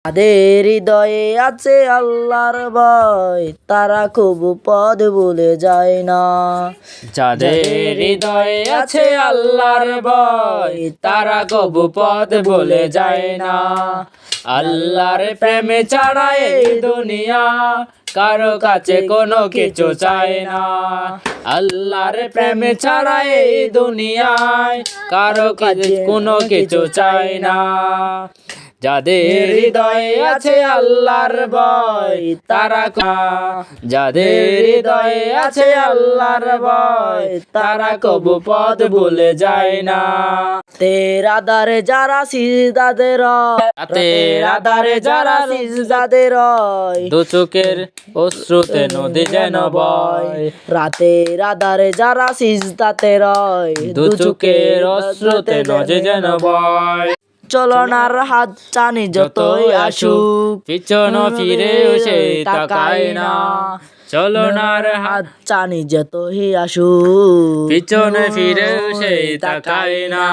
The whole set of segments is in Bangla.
যাদের হৃদয়ে আছে আল্লাহর ভয় তারা কবু পথ ভুলে যায় না। যাদের হৃদয়ে আছে আল্লাহর ভয় তারা কবু পথ ভুলে যায় না। আল্লাহর প্রেমে ছাড়া এই দুনিয়া কারো কাছে কোনো কিছু চায় না। আল্লাহর প্রেমে ছাড়া এই দুনিয়ায় কারো কাছে কোনো কিছু চায় না। যাদের হৃদয়ে আছে আল্লাহর ভয় তারা যাদের হৃদয়ে আছে আল্লাহর ভয় তারা কবু পথ ভুলে যায় না। তেরা দারে যারা সিজদাদের আধারে যারা সিজদাদের দু চোখের অশ্রুতে নদী যেন বয়। রাতের আধারে যারা সিজদাতে রয় দু চোখের অশ্রুতে নদী যেন বয়। চলনার হাত টানি যতই আসুক পিছন ফিরেও সে তাকায় না। চলনার হাত টানি যতই আসুক পিছনে ফিরেও সে তাকায় না।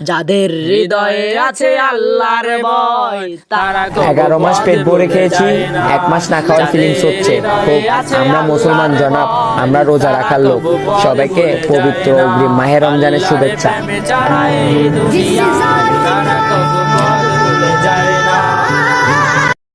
যাদের হৃদয়ে আছে আল্লাহর ভয় তারা 11 মাস পেট ভরে খেয়েছি, 1 মাস না খাওয়ার ফিলিংস হচ্ছে খুব। আমরা মুসলমান জনাব, আমরা রোজা রাখার লোক। সবাইকে পবিত্র অগ্রিম মাহে রমজানের শুভেচ্ছা। তারা কবু